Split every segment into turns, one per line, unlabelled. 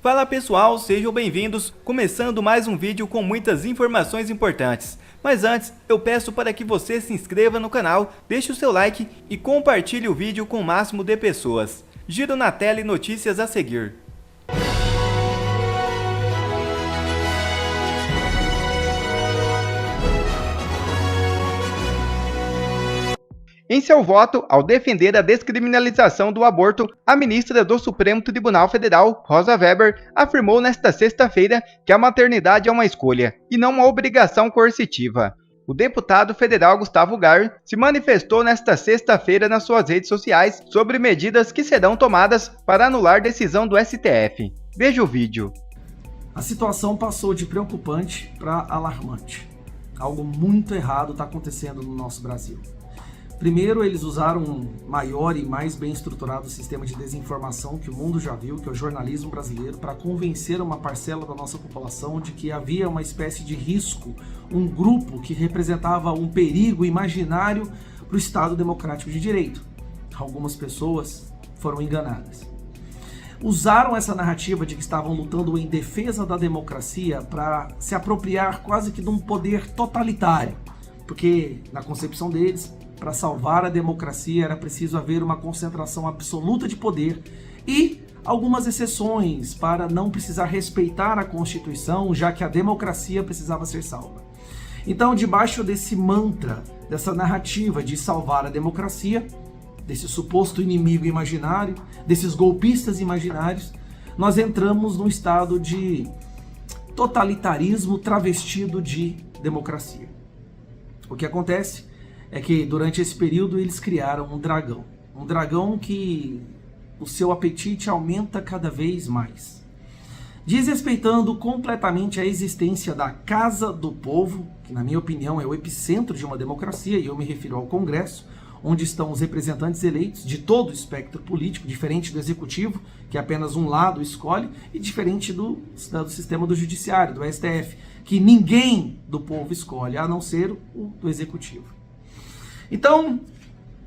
Fala pessoal, sejam bem-vindos, começando mais um vídeo com muitas informações importantes. Mas antes, eu peço para que você se inscreva no canal, deixe o seu like e compartilhe o vídeo com o máximo de pessoas. Giro na tela e notícias a seguir. Em seu voto, ao defender a descriminalização do aborto, a ministra do Supremo Tribunal Federal, Rosa Weber, afirmou nesta sexta-feira que a maternidade é uma escolha e não uma obrigação coercitiva. O deputado federal Gustavo Gar se manifestou nesta sexta-feira nas suas redes sociais sobre medidas que serão tomadas para anular decisão do STF. Veja o vídeo.
A situação passou de preocupante para alarmante. Algo muito errado está acontecendo no nosso Brasil. Primeiro, eles usaram um maior e mais bem estruturado sistema de desinformação que o mundo já viu, que é o jornalismo brasileiro, para convencer uma parcela da nossa população de que havia uma espécie de risco, um grupo que representava um perigo imaginário para o Estado Democrático de Direito. Algumas pessoas foram enganadas. Usaram essa narrativa de que estavam lutando em defesa da democracia para se apropriar quase que de um poder totalitário, porque na concepção deles, para salvar a democracia era preciso haver uma concentração absoluta de poder e algumas exceções para não precisar respeitar a Constituição, já que a democracia precisava ser salva. Então, debaixo desse mantra, dessa narrativa de salvar a democracia, desse suposto inimigo imaginário, desses golpistas imaginários, nós entramos num estado de totalitarismo travestido de democracia. O que acontece é que durante esse período eles criaram um dragão que o seu apetite aumenta cada vez mais, desrespeitando completamente a existência da Casa do Povo, que na minha opinião é o epicentro de uma democracia, e eu me refiro ao Congresso, onde estão os representantes eleitos de todo o espectro político, diferente do Executivo, que apenas um lado escolhe, e diferente do sistema do Judiciário, do STF, que ninguém do povo escolhe, a não ser o do Executivo. Então,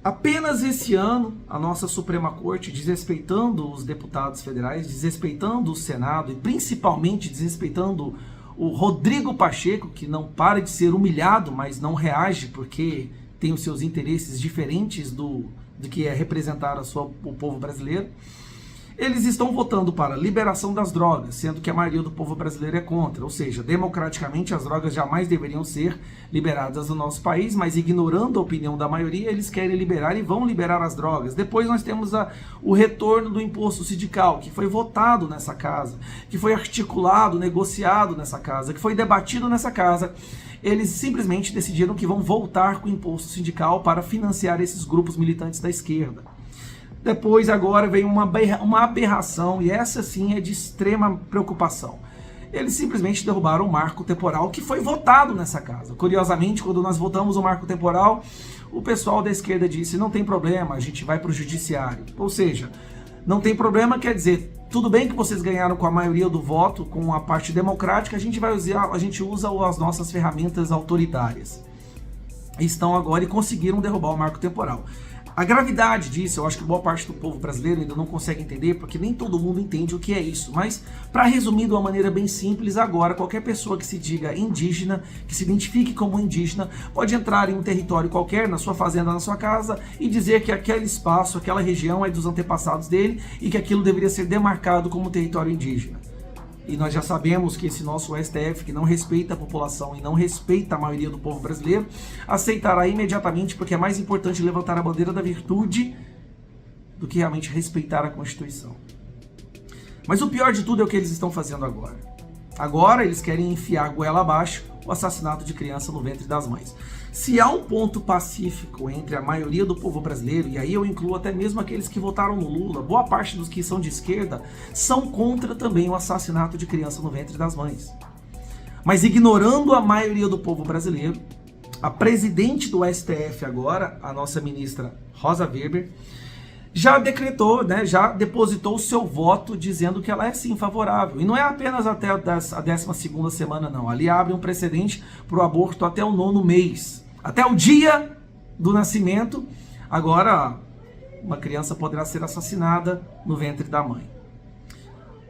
apenas esse ano, a nossa Suprema Corte, desrespeitando os deputados federais, desrespeitando o Senado e principalmente desrespeitando o Rodrigo Pacheco, que não para de ser humilhado, mas não reage porque tem os seus interesses diferentes do que é representar o povo brasileiro, eles estão votando para liberação das drogas, sendo que a maioria do povo brasileiro é contra. Ou seja, democraticamente as drogas jamais deveriam ser liberadas no nosso país, mas ignorando a opinião da maioria, eles querem liberar e vão liberar as drogas. Depois nós temos o retorno do imposto sindical, que foi votado nessa casa, que foi articulado, negociado nessa casa, que foi debatido nessa casa. Eles simplesmente decidiram que vão voltar com o imposto sindical para financiar esses grupos militantes da esquerda. Depois, agora, vem uma aberração, e essa sim é de extrema preocupação. Eles simplesmente derrubaram o marco temporal que foi votado nessa casa. Curiosamente, quando nós votamos o marco temporal, o pessoal da esquerda disse, não tem problema, a gente vai para o judiciário. Ou seja, não tem problema quer dizer, tudo bem que vocês ganharam com a maioria do voto, com a parte democrática, a gente usa as nossas ferramentas autoritárias. Estão agora e conseguiram derrubar o marco temporal. A gravidade disso, eu acho que boa parte do povo brasileiro ainda não consegue entender, porque nem todo mundo entende o que é isso. Mas, para resumir de uma maneira bem simples, agora qualquer pessoa que se diga indígena, que se identifique como indígena, pode entrar em um território qualquer, na sua fazenda, na sua casa, e dizer que aquele espaço, aquela região é dos antepassados dele e que aquilo deveria ser demarcado como território indígena. E nós já sabemos que esse nosso STF, que não respeita a população e não respeita a maioria do povo brasileiro, aceitará imediatamente, porque é mais importante levantar a bandeira da virtude do que realmente respeitar a Constituição. Mas o pior de tudo é o que eles estão fazendo agora. Agora eles querem enfiar a goela abaixo o assassinato de criança no ventre das mães. Se há um ponto pacífico entre a maioria do povo brasileiro, e aí eu incluo até mesmo aqueles que votaram no Lula, boa parte dos que são de esquerda, são contra também o assassinato de criança no ventre das mães. Mas ignorando a maioria do povo brasileiro, a presidente do STF agora, a nossa ministra Rosa Weber, já decretou, né, já depositou o seu voto dizendo que ela é sim favorável. E não é apenas até a 12ª semana, não. Ali abre um precedente para o aborto até o 9º mês. Até o dia do nascimento, agora uma criança poderá ser assassinada no ventre da mãe.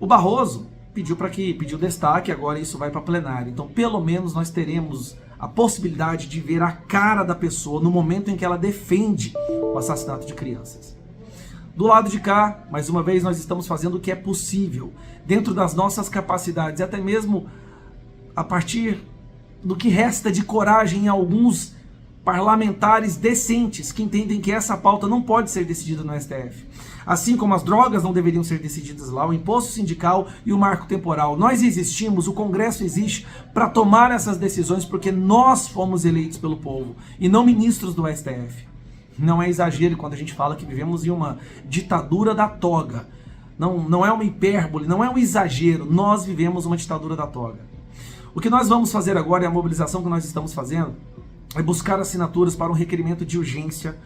O Barroso pediu destaque, agora isso vai para plenário. Então, pelo menos nós teremos a possibilidade de ver a cara da pessoa no momento em que ela defende o assassinato de crianças. Do lado de cá, mais uma vez, nós estamos fazendo o que é possível, dentro das nossas capacidades, até mesmo a partir do que resta de coragem em alguns parlamentares decentes que entendem que essa pauta não pode ser decidida no STF. Assim como as drogas não deveriam ser decididas lá, o imposto sindical e o marco temporal. Nós existimos, o Congresso existe para tomar essas decisões porque nós fomos eleitos pelo povo e não ministros do STF. Não é exagero quando a gente fala que vivemos em uma ditadura da toga. Não é uma hipérbole, não é um exagero. Nós vivemos uma ditadura da toga. O que nós vamos fazer agora, e a mobilização que nós estamos fazendo, é buscar assinaturas para um requerimento de urgência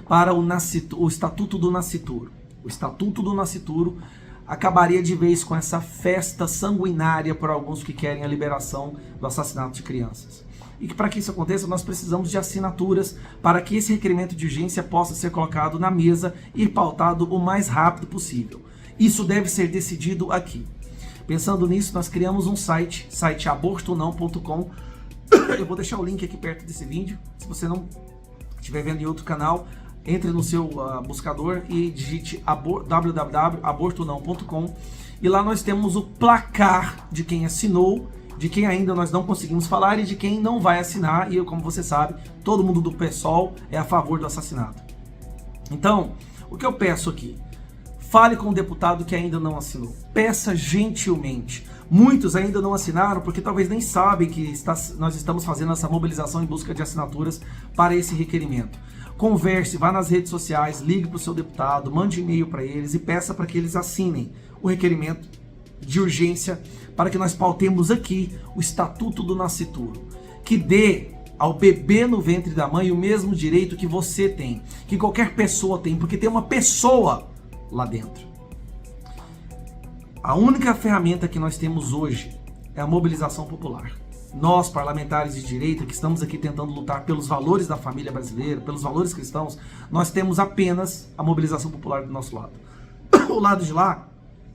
para o Estatuto do Nascituro. O Estatuto do Nascituro acabaria de vez com essa festa sanguinária por alguns que querem a liberação do assassinato de crianças. E que para que isso aconteça, nós precisamos de assinaturas para que esse requerimento de urgência possa ser colocado na mesa e pautado o mais rápido possível. Isso deve ser decidido aqui. Pensando nisso, nós criamos um site abortonão.com. Eu vou deixar o link aqui perto desse vídeo. Se você não estiver vendo em outro canal, entre no seu buscador e digite www.abortonão.com. E lá nós temos o placar de quem assinou, de quem ainda nós não conseguimos falar e de quem não vai assinar. E como você sabe, todo mundo do PSOL é a favor do assassinato. Então, o que eu peço aqui? Fale com o deputado que ainda não assinou. Peça gentilmente. Muitos ainda não assinaram porque talvez nem sabem que nós estamos fazendo essa mobilização em busca de assinaturas para esse requerimento. Converse, vá nas redes sociais, ligue para o seu deputado, mande e-mail para eles e peça para que eles assinem o requerimento de urgência para que nós pautemos aqui o Estatuto do Nascituro, que dê ao bebê no ventre da mãe o mesmo direito que você tem, que qualquer pessoa tem, porque tem uma pessoa lá dentro. A única ferramenta que nós temos hoje é a mobilização popular. Nós, parlamentares de direita, que estamos aqui tentando lutar pelos valores da família brasileira, pelos valores cristãos, nós temos apenas a mobilização popular do nosso lado. O lado de lá,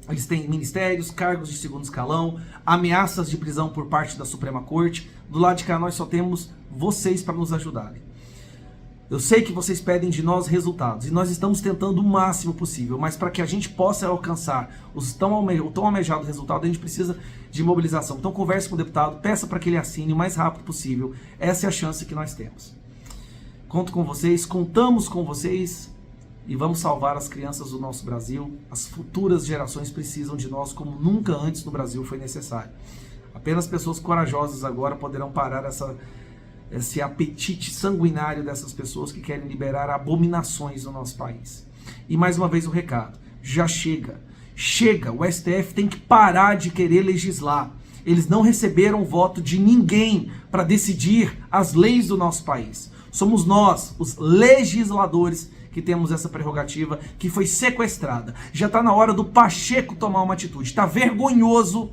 eles têm ministérios, cargos de segundo escalão, ameaças de prisão por parte da Suprema Corte. Do lado de cá nós só temos vocês para nos ajudarem. Eu sei que vocês pedem de nós resultados e nós estamos tentando o máximo possível, mas para que a gente possa alcançar o tão almejado resultado, a gente precisa de mobilização. Então converse com o deputado, peça para que ele assine o mais rápido possível. Essa é a chance que nós temos. Conto com vocês, contamos com vocês e vamos salvar as crianças do nosso Brasil. As futuras gerações precisam de nós como nunca antes no Brasil foi necessário. Apenas pessoas corajosas agora poderão parar esse apetite sanguinário dessas pessoas que querem liberar abominações no nosso país. E mais uma vez o recado, já chega. Chega, o STF tem que parar de querer legislar. Eles não receberam o voto de ninguém para decidir as leis do nosso país. Somos nós, os legisladores, que temos essa prerrogativa que foi sequestrada. Já está na hora do Pacheco tomar uma atitude. Está vergonhoso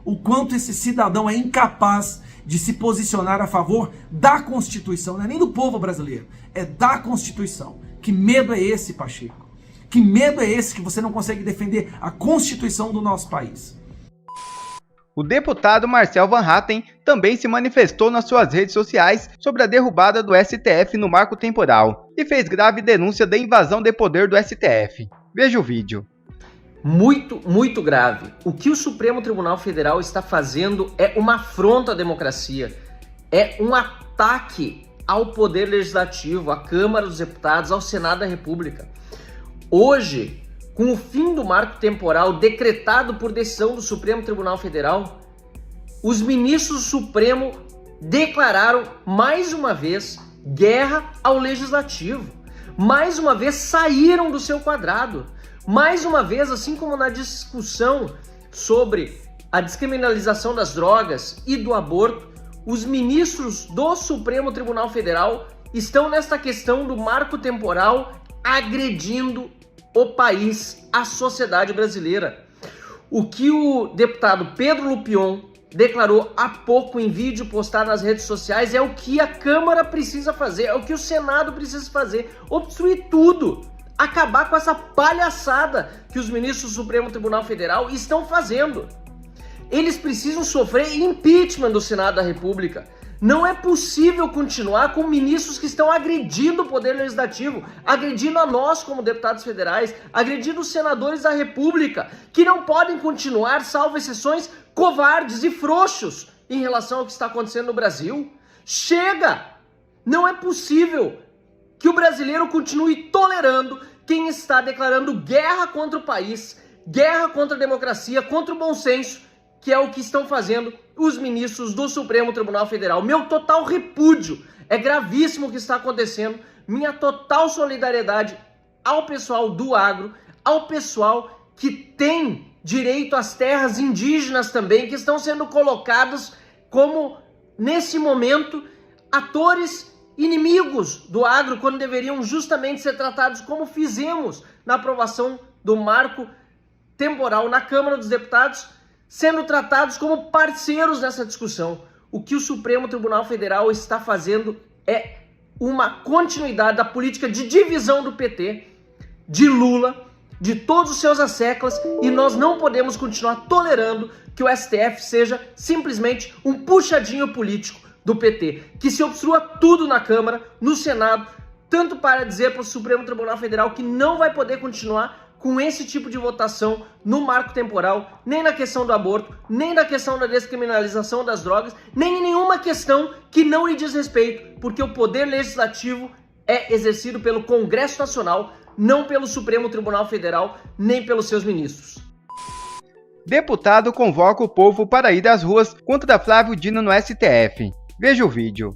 o quanto esse cidadão é incapaz de se posicionar a favor da Constituição. Não é nem do povo brasileiro, é da Constituição. Que medo é esse, Pacheco? Que medo é esse que você não consegue defender a Constituição do nosso país?
O deputado Marcel Van Hatten também se manifestou nas suas redes sociais sobre a derrubada do STF no marco temporal e fez grave denúncia da invasão de poder do STF. Veja o vídeo.
Muito grave. O que o Supremo Tribunal Federal está fazendo é uma afronta à democracia, é um ataque ao Poder Legislativo, à Câmara dos Deputados, ao Senado da República. Hoje, com o fim do marco temporal decretado por decisão do Supremo Tribunal Federal, os ministros do Supremo declararam mais uma vez guerra ao Legislativo. Mais uma vez saíram do seu quadrado. Mais uma vez, assim como na discussão sobre a descriminalização das drogas e do aborto, os ministros do Supremo Tribunal Federal estão nesta questão do marco temporal agredindo o país, a sociedade brasileira. O que o deputado Pedro Lupion declarou há pouco em vídeo postado nas redes sociais é o que a Câmara precisa fazer, é o que o Senado precisa fazer, obstruir tudo, acabar com essa palhaçada que os ministros do Supremo Tribunal Federal estão fazendo. Eles precisam sofrer impeachment do Senado da República. Não é possível continuar com ministros que estão agredindo o Poder Legislativo, agredindo a nós como deputados federais, agredindo os senadores da República, que não podem continuar, salvo exceções, covardes e frouxos em relação ao que está acontecendo no Brasil. Chega! Não é possível que o brasileiro continue tolerando quem está declarando guerra contra o país, guerra contra a democracia, contra o bom senso, que é o que estão fazendo os ministros do Supremo Tribunal Federal. Meu total repúdio, é gravíssimo o que está acontecendo, minha total solidariedade ao pessoal do agro, ao pessoal que tem direito às terras indígenas também, que estão sendo colocados como, nesse momento, atores inimigos do agro, quando deveriam justamente ser tratados como fizemos na aprovação do marco temporal na Câmara dos Deputados, sendo tratados como parceiros nessa discussão. O que o Supremo Tribunal Federal está fazendo é uma continuidade da política de divisão do PT, de Lula, de todos os seus asseclas, e nós não podemos continuar tolerando que o STF seja simplesmente um puxadinho político do PT, que se obstrua tudo na Câmara, no Senado, tanto para dizer para o Supremo Tribunal Federal que não vai poder continuar com esse tipo de votação no marco temporal, nem na questão do aborto, nem na questão da descriminalização das drogas, nem em nenhuma questão que não lhe diz respeito, porque o poder legislativo é exercido pelo Congresso Nacional, não pelo Supremo Tribunal Federal, nem pelos seus ministros.
Deputado convoca o povo para ir às ruas contra Flávio Dino no STF. Veja o vídeo.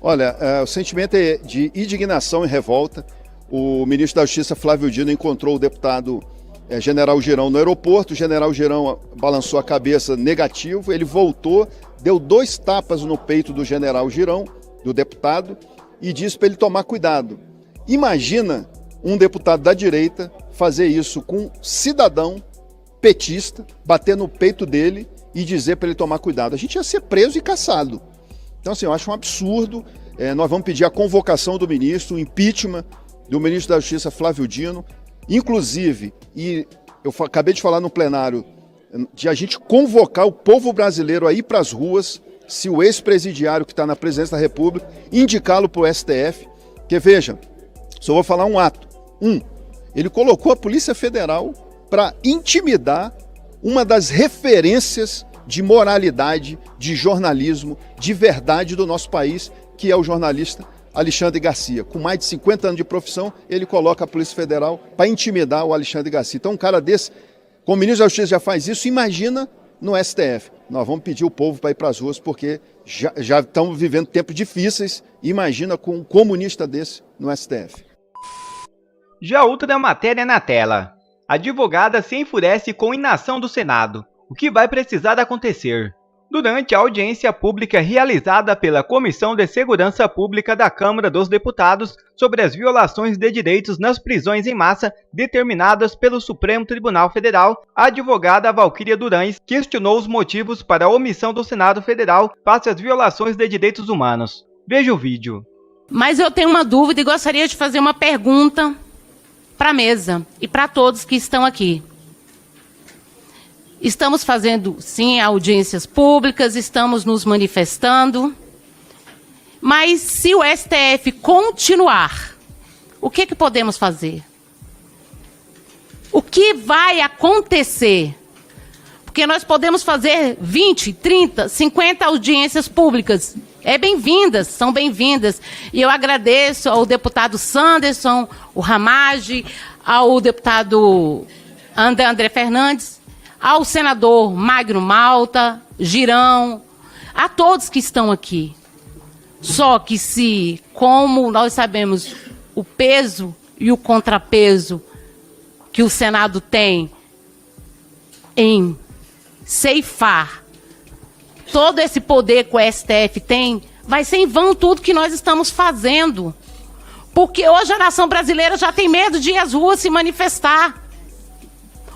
Olha, o sentimento é de indignação e revolta. O ministro da Justiça, Flávio Dino, encontrou o deputado General Girão no aeroporto. O General Girão balançou a cabeça negativo, ele voltou, deu 2 tapas no peito do General Girão, do deputado, e disse para ele tomar cuidado. Imagina um deputado da direita fazer isso com um cidadão petista, bater no peito dele e dizer para ele tomar cuidado. A gente ia ser preso e caçado. Então, assim, eu acho um absurdo. Nós vamos pedir a convocação do ministro, o impeachment do ministro da Justiça, Flávio Dino, inclusive, e eu acabei de falar no plenário, de a gente convocar o povo brasileiro a ir para as ruas, se o ex-presidiário que está na presidência da República, indicá-lo para o STF, porque veja, só vou falar um ato. Ele colocou a Polícia Federal para intimidar uma das referências de moralidade, de jornalismo, de verdade do nosso país, que é o jornalista Alexandre Garcia. Com mais de 50 anos de profissão, ele coloca a Polícia Federal para intimidar o Alexandre Garcia. Então, um cara desse, como o ministro da Justiça já faz isso, imagina no STF. Nós vamos pedir o povo para ir para as ruas, porque já estamos vivendo tempos difíceis. Imagina com um comunista desse no STF.
Já outra matéria na tela. Advogada se enfurece com inação do Senado. O que vai precisar acontecer? Durante a audiência pública realizada pela Comissão de Segurança Pública da Câmara dos Deputados sobre as violações de direitos nas prisões em massa determinadas pelo Supremo Tribunal Federal, a advogada Valquíria Durães questionou os motivos para a omissão do Senado Federal face às violações de direitos humanos. Veja o vídeo.
Mas eu tenho uma dúvida e gostaria de fazer uma pergunta para a mesa e para todos que estão aqui. Estamos fazendo, sim, audiências públicas, estamos nos manifestando, mas se o STF continuar, o que podemos fazer? O que vai acontecer? Porque nós podemos fazer 20, 30, 50 audiências públicas. Bem-vindas, são bem-vindas. E eu agradeço ao deputado Sanderson, o Ramage, ao deputado André Fernandes, ao senador Magno Malta, Girão, a todos que estão aqui. Só que se, como nós sabemos, o peso e o contrapeso que o Senado tem em ceifar todo esse poder que o STF tem, vai ser em vão tudo que nós estamos fazendo. Porque hoje a nação brasileira já tem medo de ir às ruas se manifestar.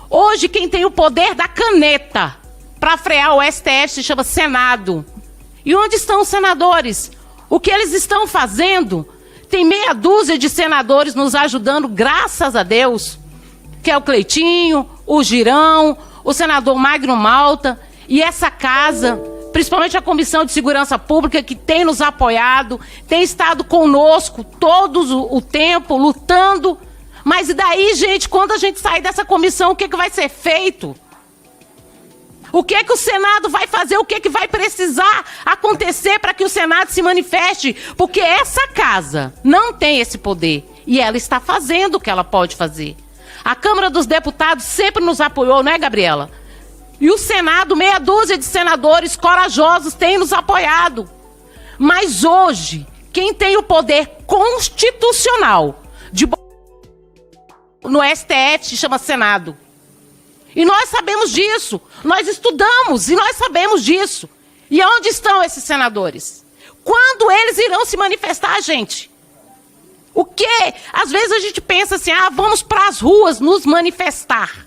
Hoje quem tem o poder da caneta para frear o STF se chama Senado. E onde estão os senadores? O que eles estão fazendo tem meia dúzia de senadores nos ajudando, graças a Deus, que é o Cleitinho, o Girão, o senador Magno Malta e essa casa, principalmente a Comissão de Segurança Pública, que tem nos apoiado, tem estado conosco todo o tempo, lutando. Mas e daí, gente, quando a gente sair dessa comissão, o que vai ser feito? O que o Senado vai fazer? O que vai precisar acontecer para que o Senado se manifeste? Porque essa casa não tem esse poder e ela está fazendo o que ela pode fazer. A Câmara dos Deputados sempre nos apoiou, não é, Gabriela? E o Senado, meia dúzia de senadores corajosos tem nos apoiado. Mas hoje, quem tem o poder constitucional de no STF se chama Senado. E nós sabemos disso. Nós estudamos e nós sabemos disso. E onde estão esses senadores? Quando eles irão se manifestar, gente? O quê? Às vezes a gente pensa assim, vamos para as ruas nos manifestar.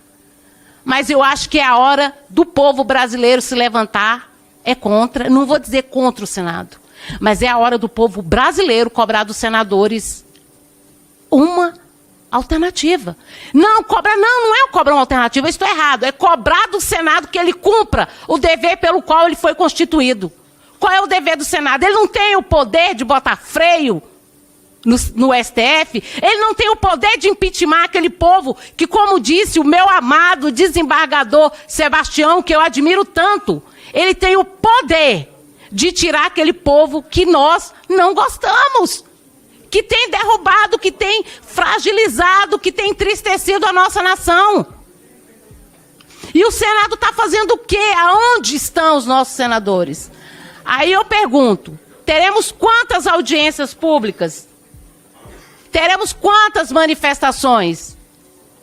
Mas eu acho que é a hora do povo brasileiro se levantar. É contra, não vou dizer contra o Senado, mas é a hora do povo brasileiro cobrar dos senadores uma alternativa. Não é cobrar uma alternativa, isso é errado. É cobrar do Senado que ele cumpra o dever pelo qual ele foi constituído. Qual é o dever do Senado? Ele não tem o poder de botar freio no STF, ele não tem o poder de impeachment aquele povo que, como disse o meu amado desembargador Sebastião, que eu admiro tanto, ele tem o poder de tirar aquele povo que nós não gostamos, que tem derrubado, que tem fragilizado, que tem entristecido a nossa nação. E o Senado está fazendo o quê? Aonde estão os nossos senadores? Aí eu pergunto, teremos quantas audiências públicas? Teremos quantas manifestações?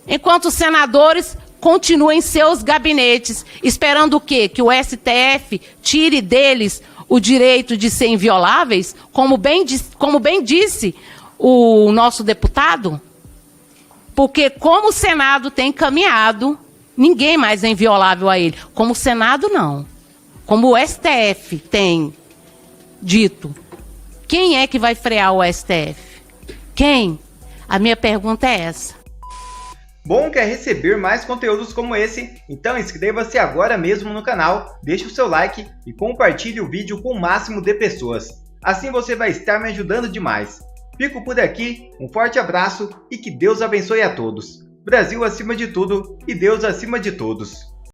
Enquanto os senadores continuam em seus gabinetes, esperando o quê? Que o STF tire deles o direito de ser invioláveis? Como bem disse o nosso deputado? Porque como o Senado tem caminhado, ninguém mais é inviolável a ele. Como o Senado, não. Como o STF tem dito, quem é que vai frear o STF? Quem? A minha pergunta é essa.
Bom, quer receber mais conteúdos como esse? Então inscreva-se agora mesmo no canal, deixe o seu like e compartilhe o vídeo com o máximo de pessoas. Assim você vai estar me ajudando demais. Fico por aqui, um forte abraço e que Deus abençoe a todos. Brasil acima de tudo e Deus acima de todos.